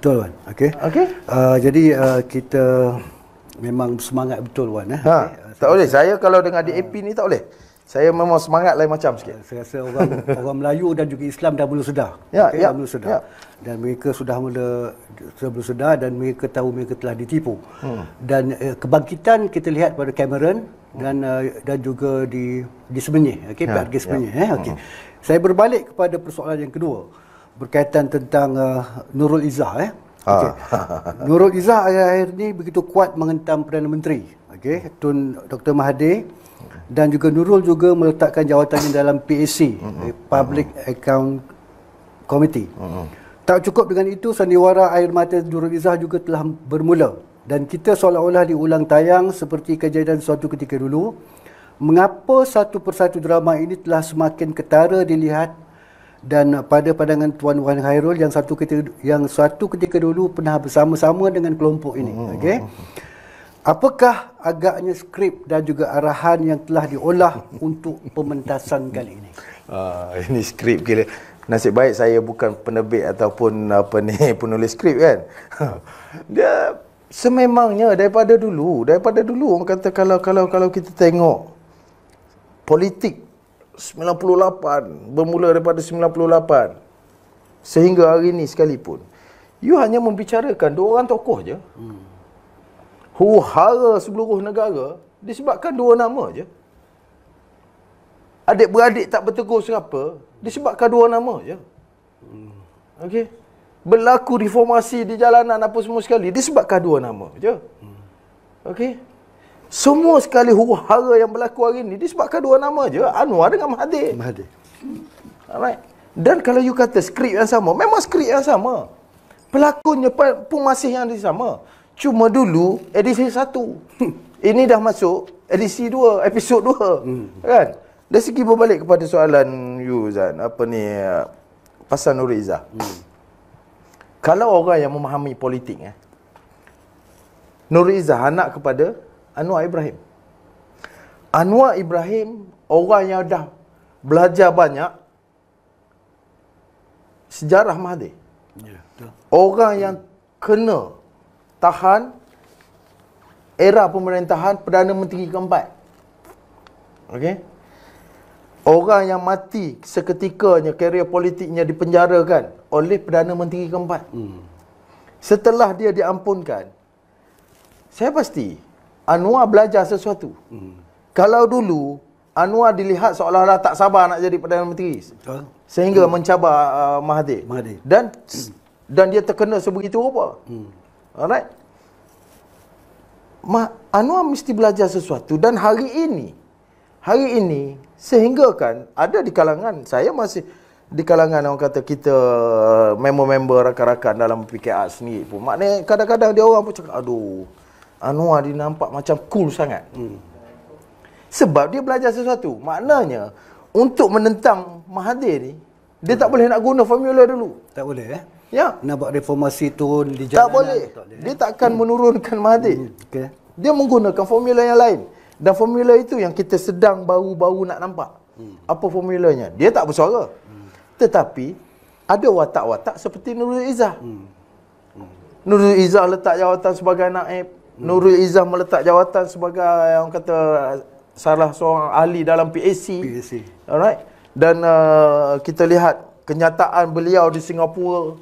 Betul Wan. Okey. Okey. Jadi kita memang semangat betul Wan. Tak boleh. Saya kalau dengar DAP ni tak boleh. Saya memang semangat lain macam sikit. Saya rasa orang Melayu dan juga Islam dah mula sedar. Ya, okay, ya, dah mula sedar. ya. Dan mereka sudah mula sedar dan mereka tahu mereka telah ditipu. Dan kebangkitan kita lihat pada Cameron dan juga di Semenyih, okey, PRG Semenyih, okey. Saya berbalik kepada persoalan yang kedua berkaitan tentang Nurul Izzah. Okay. Nurul Izzah akhir-akhir ni begitu kuat menghentam Perdana Menteri, okey, Tun Dr. Mahathir, dan juga Nurul juga meletakkan jawatannya dalam PAC, Public Account Committee. Tak cukup dengan itu, sandiwara air mata Nurul Izzah juga telah bermula, dan kita seolah-olah diulang tayang seperti kejadian suatu ketika dulu. Mengapa satu persatu drama ini telah semakin ketara dilihat, dan pada pandangan Tuan Wan Khairul yang satu ketika dulu pernah bersama-sama dengan kelompok ini, okey. Apakah agaknya skrip dan juga arahan yang telah diolah untuk pementasan kali ini? Ini skrip gila. Nasib baik saya bukan penerbit ataupun penulis skrip kan. Dia sememangnya daripada dulu orang kata kalau kita tengok politik 98, bermula daripada 98 sehingga hari ini sekalipun, you hanya membicarakan dua orang tokoh je. Huru-hara seluruh negara disebabkan dua nama je. Adik-beradik tak bertegur serapa disebabkan dua nama je. Okey. Berlaku reformasi di jalanan apa semua sekali disebabkan dua nama je. Okey. Semua sekali huru-hara yang berlaku hari ini disebabkan dua nama je, Anwar dengan Mahathir. Alright. Dan kalau you kata skrip yang sama, memang skrip yang sama. Pelakonnya pun masih yang sama. Cuma dulu edisi 1. Ini dah masuk edisi 2, episod 2. Kan? Dari segi berbalik kepada soalan you Zan, pasal Nurul Izzah. Kalau orang yang memahami politik, Nurul Izzah anak kepada Anwar Ibrahim. Anwar Ibrahim orang yang dah belajar banyak sejarah Mahathir. Orang yang kena tahan era pemerintahan Perdana Menteri keempat. Okey. Orang yang mati seketikanya karier politiknya dipenjarakan oleh Perdana Menteri keempat. Setelah dia diampunkan, saya pasti Anwar belajar sesuatu. Kalau dulu Anwar dilihat seolah-olah tak sabar nak jadi Perdana Menteri, sehingga mencabar Mahathir. Dan dia terkena sebegitu rupa. Alright. Anwar mesti belajar sesuatu, dan hari ini sehingga kan ada di kalangan, saya masih di kalangan orang kata kita member-member rakan-rakan dalam PKR sendiri pun, maknanya kadang-kadang dia orang pun cakap, aduh, Anwar dia nampak macam cool sangat. Sebab dia belajar sesuatu. Maknanya untuk menentang Mahathir ni, dia tak boleh nak guna formula dulu. Tak boleh Ya. Nak buat reformasi turun di jalanan. Tak boleh. Dia takkan menurunkan Mahathir. Okay. Dia menggunakan formula yang lain. Dan formula itu yang kita sedang baru-baru nak nampak. Apa formulanya? Dia tak bersuara. Tetapi ada watak-watak seperti Nurul Izzah. Nurul Izzah letak jawatan sebagai naib. Nurul Izzah meletak jawatan sebagai yang kata salah seorang ahli dalam PAC. Alright. Dan kita lihat kenyataan beliau di Singapura.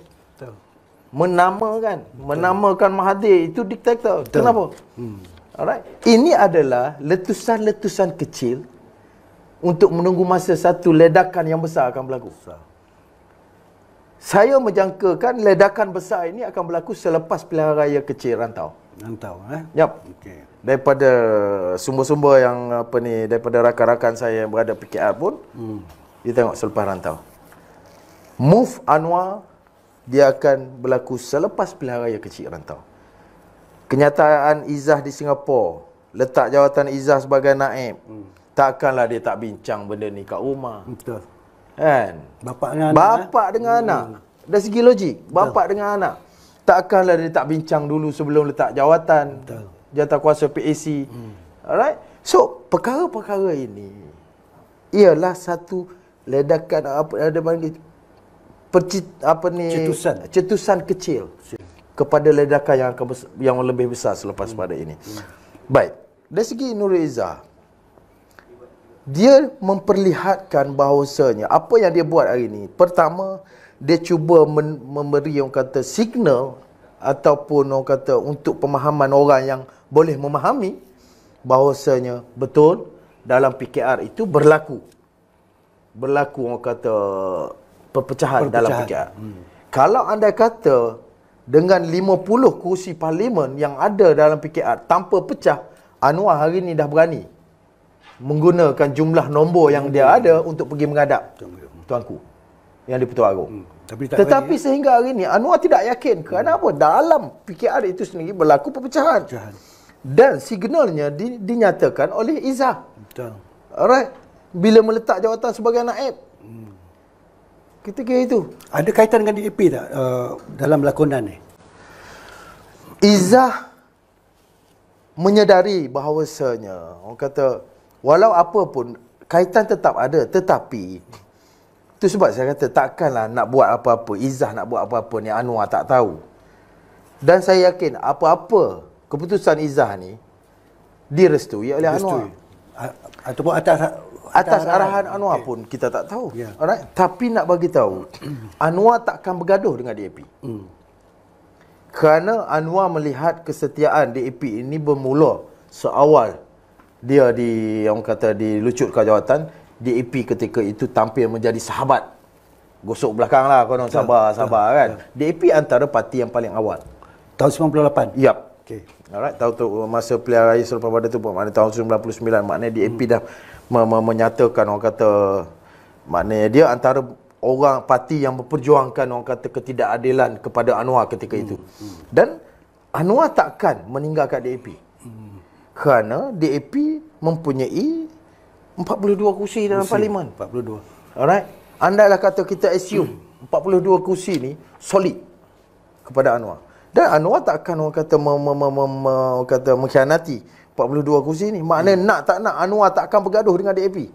Menamakan Mahathir itu diktator. Kenapa? Alright. Ini adalah letusan-letusan kecil untuk menunggu masa satu ledakan yang besar akan berlaku. Saya menjangkakan ledakan besar ini akan berlaku selepas pilihan raya kecil rantau. Yap. Okay. Daripada sumber-sumber yang daripada rakan-rakan saya yang berada PKR pun, dia tengok selepas rantau. Move Anwar dia akan berlaku selepas pilihan raya kecil rantau. Kenyataan Izzah di Singapura letak jawatan Izzah sebagai naib, takkanlah dia tak bincang benda ni kat rumah. Betul. Kan? Bapak dengan anak. Dari segi logik, bapak dengan anak. Takkanlah dia tak bincang dulu sebelum letak jawatan. Betul. Jawatankuasa PAC. Alright? So, perkara-perkara ini ialah satu ledakan ada panggil cetusan kecil kepada ledakan yang lebih besar selepas pada ini. Baik, dari segi Nurul Izzah, dia memperlihatkan bahawasanya apa yang dia buat hari ini, pertama dia cuba memberi orang kata signal ataupun orang kata untuk pemahaman orang yang boleh memahami bahawasanya betul dalam PKR itu berlaku orang kata perpecahan dalam PKR. Kalau anda kata dengan 50 kursi parlimen yang ada dalam PKR tanpa pecah, Anwar hari ini dah berani menggunakan jumlah nombor yang dia ada untuk pergi menghadap tuanku yang di Pertuan Agong. Tetapi sehingga hari ini Anwar tidak yakin. Kerana apa? Dalam PKR itu sendiri berlaku perpecahan. Dan signalnya dinyatakan oleh Izzah. Betul. Alright. Bila meletak jawatan sebagai naib. Ketika itu. Ada kaitan dengan DAP tak dalam lakonan ni? Izzah menyedari bahawasanya orang kata walau apa pun kaitan tetap ada, tetapi itu sebab saya kata takkanlah nak buat apa-apa, Izzah nak buat apa-apa ni Anwar tak tahu. Dan saya yakin apa-apa keputusan Izzah ni direstui oleh Anwar. Ataupun atas arahan Anwar pun kita tak tahu. Alright, tapi nak bagi tahu Anwar takkan bergaduh dengan DAP. Kerana Anwar melihat kesetiaan DAP ini bermula seawal dia orang kata dilucutkan jawatan, DAP ketika itu tampil menjadi sahabat. Gosok belakang lah konon, sabar kan. DAP antara parti yang paling awal. Tahun 98? Yap. Okay. Alright, tahu masa pilihan raya selepas pada tu maknanya tahun 99, maknanya DAP dah menyatakan orang kata, maknanya dia antara orang parti yang memperjuangkan orang kata ketidakadilan kepada Anwar ketika itu. Dan Anwar takkan meninggalkan DAP. Kerana DAP mempunyai 42 kursi dalam parlimen. 42. Alright. Andailah kata kita assume 42 kursi ni solid kepada Anwar. Dan Anwar takkan orang kata mengkhianati 42 kursi ni. Maknanya nak tak nak Anwar takkan bergaduh dengan DAP.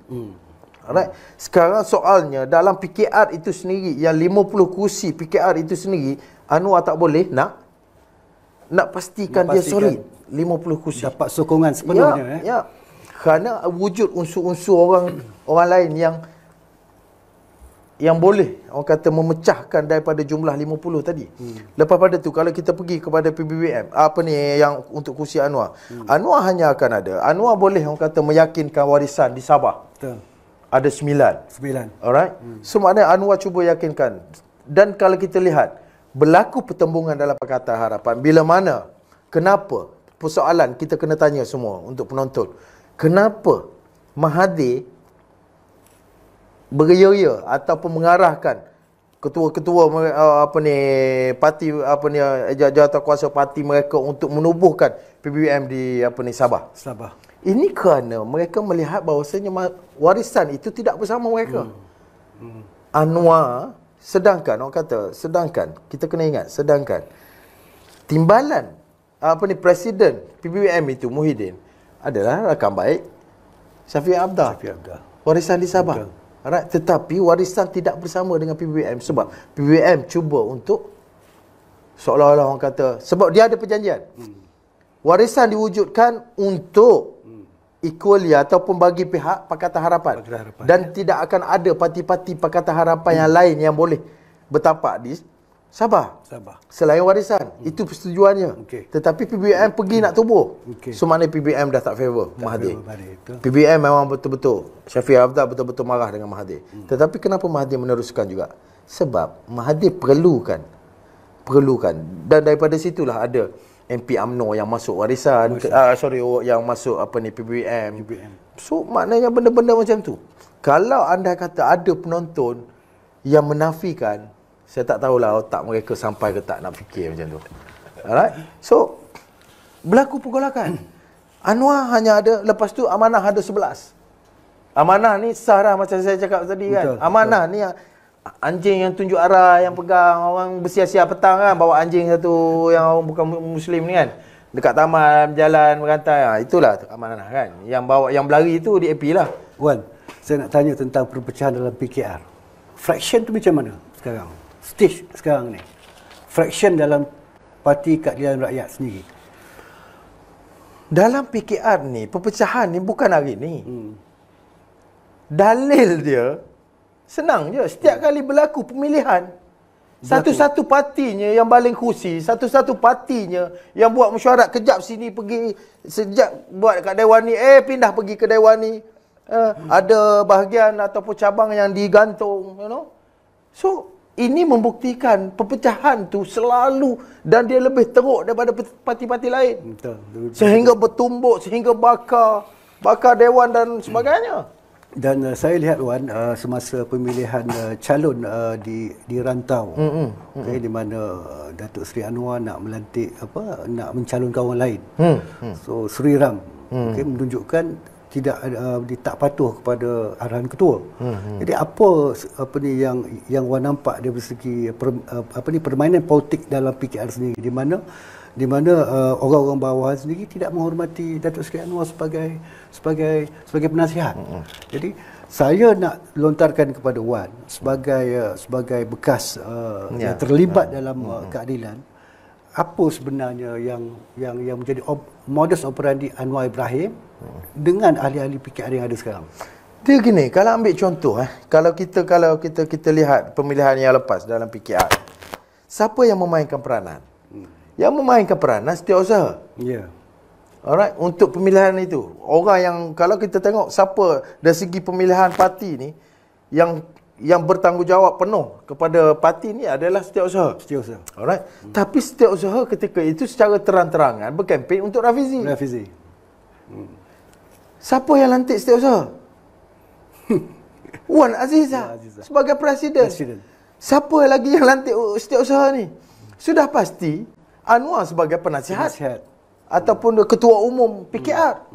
Alright. Sekarang soalnya dalam PKR itu sendiri yang 50 kursi PKR itu sendiri Anwar tak boleh nak pastikan dia solid 50 kursi. Dapat sokongan sepenuhnya. Ya. Kerana wujud unsur-unsur orang lain yang boleh orang kata memecahkan daripada jumlah 50 tadi. Lepas pada tu kalau kita pergi kepada PBBM, apa ni yang untuk kursi Anwar. Anwar hanya akan ada. Anwar boleh orang kata meyakinkan warisan di Sabah. Betul. Ada 9. Alright. So maknanya Anwar cuba yakinkan. Dan kalau kita lihat berlaku pertembungan dalam Pakatan Harapan. Bila mana? Kenapa? Persoalan kita kena tanya semua untuk penonton. Kenapa Mahathir beria-ria ataupun mengarahkan ketua-ketua parti jawatankuasa parti mereka untuk menubuhkan PBBM di Sabah. Ini kerana mereka melihat bahawasanya warisan itu tidak bersama mereka. Anwar sedangkan kita kena ingat timbalan presiden PBBM itu Muhyiddin adalah rakan baik Syafiq Abdah. Warisan di Sabah. Alright, tetapi warisan tidak bersama dengan PBBM sebab PBBM cuba untuk seolah-olah orang kata sebab dia ada perjanjian. Warisan diwujudkan untuk equally ataupun bagi pihak Pakatan Harapan. Dan tidak akan ada parti-parti Pakatan Harapan yang lain yang boleh bertapak di Sabah. Selain warisan. Itu persetujuannya. Tetapi PBBM pergi nak tubuh. So maknanya PBBM dah tak favor Mahathir. PBBM memang betul-betul Syafiq Abdah betul-betul marah dengan Mahathir. Tetapi kenapa Mahathir meneruskan juga? Sebab Mahathir perlukan. Dan daripada situlah ada MP UMNO yang masuk warisan, yang masuk PBBM. So maknanya benda-benda macam tu. Kalau anda kata ada penonton yang menafikan, saya tak tahulah otak mereka sampai ke tak nak fikir macam tu. Alright. So berlaku pergolakan. Anwar hanya ada, lepas tu Amanah ada 11. Amanah ni sah lah macam saya cakap tadi kan. Betul, Amanah ni anjing yang tunjuk arah, yang pegang orang bersia-sia petang kan, bawa anjing satu yang orang bukan Muslim ni kan. Dekat taman, berjalan, berantai. Itulah Amanah kan. Yang bawa, yang berlari tu DAP lah. Wan, saya nak tanya tentang perpecahan dalam PKR. Fraction tu macam mana sekarang? Stage sekarang ni. Fraction dalam Parti Keadilan Rakyat sendiri. Dalam PKR ni, perpecahan ni bukan hari ni. Dalil dia senang je. Setiap kali berlaku pemilihan, satu-satu partinya yang baling kursi, satu-satu partinya yang buat mesyuarat, kejap sini pergi, sejak buat kat Dewan ni, pindah pergi ke Dewan ni. Ada bahagian ataupun cabang yang digantung, you know. So, ini membuktikan perpecahan tu selalu, dan dia lebih teruk daripada parti-parti lain. Betul. Sehingga bertumbuk, sehingga bakar Dewan dan sebagainya. Dan saya lihat Wan, semasa pemilihan calon di rantau, okay, di mana Datuk Seri Anwar nak melantik nak mencalonkan orang lain. So Seri Ram okay, menunjukkan dia tak patuh kepada arahan ketua. Jadi apa ni yang Wan nampak dari segi permainan politik dalam PKR sendiri, di mana orang-orang bawahan sendiri tidak menghormati Datuk Seri Anwar sebagai penasihat. Jadi saya nak lontarkan kepada Wan sebagai bekas yang terlibat dalam keadilan, apa sebenarnya yang menjadi modus operandi Anwar Ibrahim dengan ahli-ahli PKR yang ada sekarang? Dia gini, kalau ambil contoh kalau kita lihat pemilihan yang lepas dalam PKR, siapa yang memainkan peranan? Yang memainkan peranan Setiausaha. Ya. Alright, untuk pemilihan itu. Orang yang, kalau kita tengok siapa dari segi pemilihan parti ni yang bertanggungjawab penuh kepada parti ni adalah Setiausaha. Alright. Tapi Setiausaha ketika itu secara terang-terangan berkempen untuk Rafizi. Siapa yang lantik Setiausaha? Wan Azizah sebagai presiden. Siapa lagi yang lantik Setiausaha ni? Sudah pasti Anwar sebagai penasihat ataupun ketua umum PKR.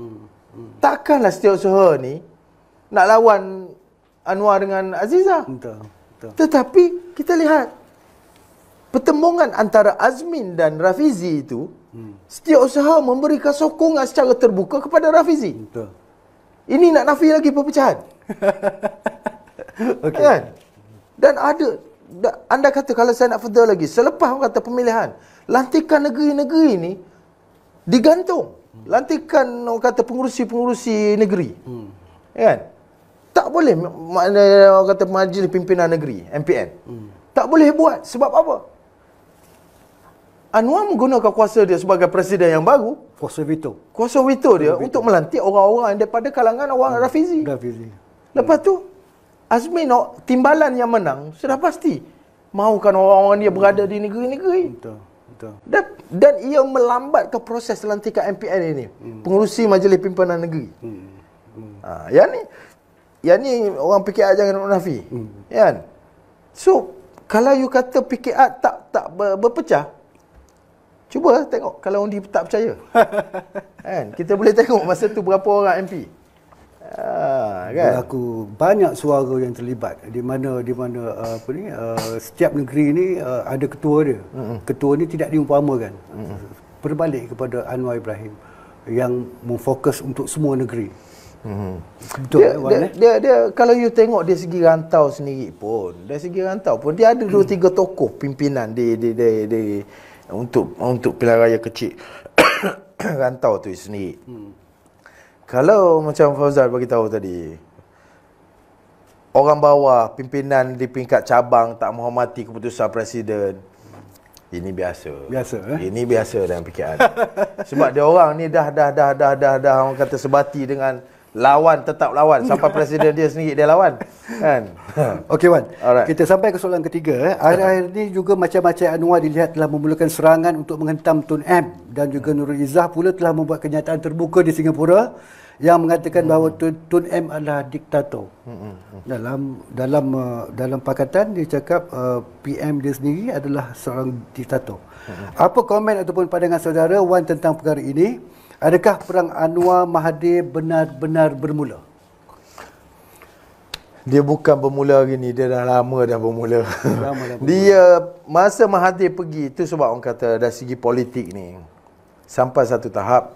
Takkanlah Setiausaha ni nak lawan Anwar dengan Azizah. Betul. Tetapi kita lihat pertembungan antara Azmin dan Rafizi itu, Setiausaha memberikan sokongan secara terbuka kepada Rafizi. Betul. Ini nak nafi lagi perpecahan. Okay. Kan? Dan anda kata, kalau saya nak further lagi, selepas orang kata pemilihan, lantikan negeri-negeri ni digantung. Lantikan orang kata pengurusi-pengurusi negeri. Kan? Tak boleh, maknanya orang kata Majlis Pimpinan Negeri, MPN. Tak boleh buat. Sebab apa? Anwar menggunakan kuasa dia sebagai presiden yang baru, kuasa veto dia untuk melantik orang-orang daripada kalangan orang Rafizi. Lepas tu Azmin, timbalan yang menang sudah pasti mahukan orang-orang dia berada di negeri-negeri. Betul. Dan ia melambatkan proses lantikan MPN ini, pengurusi Majlis Pimpinan Negeri. Yang ni orang PKR jangan nafi. Kan? So, kalau you kata PKR tak berpecah, cuba tengok kalau undi tak percaya. Kan? Kita boleh tengok masa tu berapa orang MP. Kan? Berlaku banyak suara yang terlibat di mana setiap negeri ni ada ketua dia. Ketua ni tidak diumpamakan. Berbalik kepada Anwar Ibrahim yang memfokus untuk semua negeri. Betul. Dia kalau you tengok dari segi rantau sendiri pun, dia ada 2-3 tokoh pimpinan di untuk pilihan raya kecil rantau tu sendiri. Kalau macam Fauzal bagi tahu tadi, orang bawah, pimpinan di peringkat cabang tak menghormati keputusan presiden, ini biasa. Ini biasa dalam PKR. Sebab dia orang ni dah orang kata sebati dengan tetap lawan sampai presiden dia sendiri dia lawan. Kan? Okey Wan. Alright. Kita sampai ke soalan ketiga. Akhir-akhir ini juga macam-macam Anwar dilihat telah memulakan serangan untuk menghentam Tun M dan juga Nurul Izzah pula telah membuat kenyataan terbuka di Singapura yang mengatakan bahawa Tun M adalah diktator. Dalam pakatan dia cakap PM dia sendiri adalah seorang diktator. Apa komen ataupun pandangan saudara Wan tentang perkara ini? Adakah perang Anwar Mahathir benar-benar bermula? Dia bukan bermula hari ni, dia dah lama dah bermula. Lama. Dia masa Mahathir pergi, itu sebab orang kata dari segi politik ni, sampai satu tahap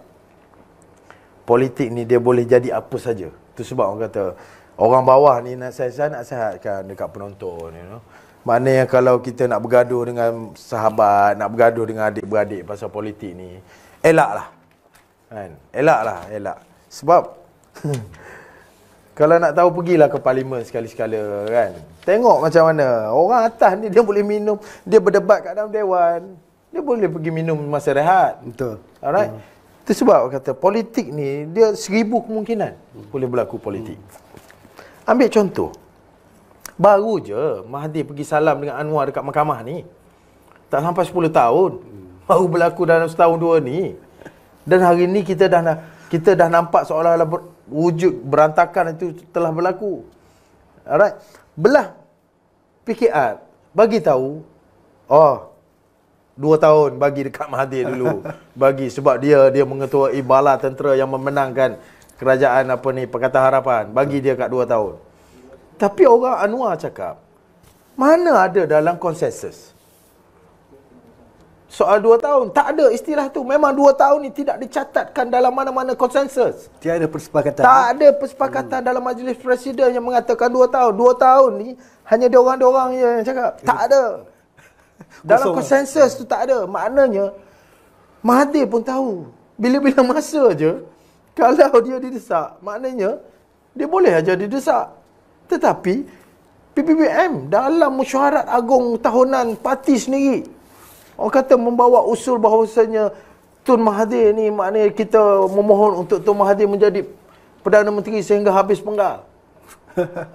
politik ni dia boleh jadi apa saja. Itu sebab orang kata orang bawah ni nak sihatkan dekat penonton, you know. Maknanya kalau kita nak bergaduh dengan sahabat, nak bergaduh dengan adik-beradik pasal politik ni, elaklah. Kan? Elak. Sebab kalau nak tahu, pergilah ke parlimen sekali-sekala, kan. Tengok macam mana orang atas ni, dia boleh minum, dia berdebat kat dalam dewan, dia boleh pergi minum masa rehat. Betul. Alright. Itu sebab orang kata politik ni dia 1000 kemungkinan boleh berlaku politik. Ambil contoh. Baru je Mahathir pergi salam dengan Anwar dekat mahkamah ni. Tak sampai 10 tahun. Baru berlaku dalam setahun dua ni. Dan hari ni kita dah nampak seolah-olah wujud berantakan itu telah berlaku. Alright. Belah PKR bagi tahu, 2 tahun bagi dekat Mahathir dulu. Bagi sebab dia mengetuai bala tentera yang memenangkan kerajaan Pakatan Harapan. Bagi dia kat 2 tahun. Tapi orang Anwar cakap, mana ada dalam konsensus soal 2 tahun? Tak ada istilah tu. Memang 2 tahun ni tidak dicatatkan dalam mana-mana konsensus. Tiada persepakatan. Tak ada persepakatan dalam Majlis Presiden yang mengatakan 2 tahun. 2 tahun ni hanya diorang-diorang je yang cakap. Tak ada. Dalam konsensus tu tak ada. Maknanya Mahathir pun tahu. Bila-bila masa je, kalau dia didesak, maknanya dia boleh aja didesak. Tetapi PPBM dalam mesyuarat agung tahunan parti sendiri, orang kata membawa usul bahawasanya Tun Mahathir ni, maknanya kita memohon untuk Tun Mahathir menjadi Perdana Menteri sehingga habis penggal.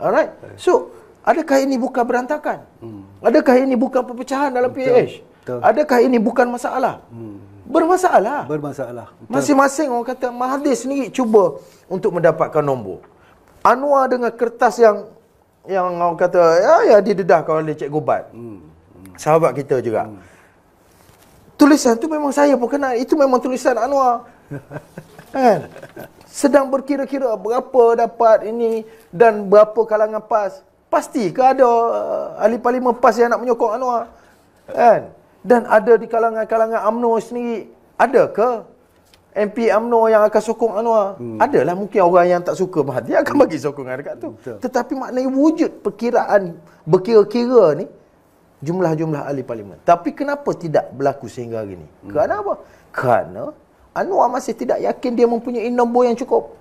Alright. So, adakah ini bukan berantakan? Adakah ini bukan perpecahan dalam PAH? Betul. Adakah ini bukan masalah? Bermasalah. Masing-masing orang kata Mahathir sendiri cuba untuk mendapatkan nombor. Anwar dengan kertas yang orang kata ya didedahkan oleh Cikgu Bat. Sahabat kita juga. Tulisan tu memang saya pun kenal. Itu memang tulisan Anwar. Kan? Sedang berkira-kira berapa dapat ini dan berapa kalangan PAS. Pasti ke ada ahli parlimen PAS yang nak menyokong Anwar? Kan? Dan ada di kalangan-kalangan UMNO sendiri. Ada ke MP UMNO yang akan sokong Anwar? Adalah mungkin orang yang tak suka Mahathir akan bagi sokongan dekat tu. Tetapi maknanya wujud perkiraan berkira-kira ni jumlah-jumlah ahli parlimen. Tapi kenapa tidak berlaku sehingga hari ini? Kerana apa? Kerana Anwar masih tidak yakin dia mempunyai nombor yang cukup.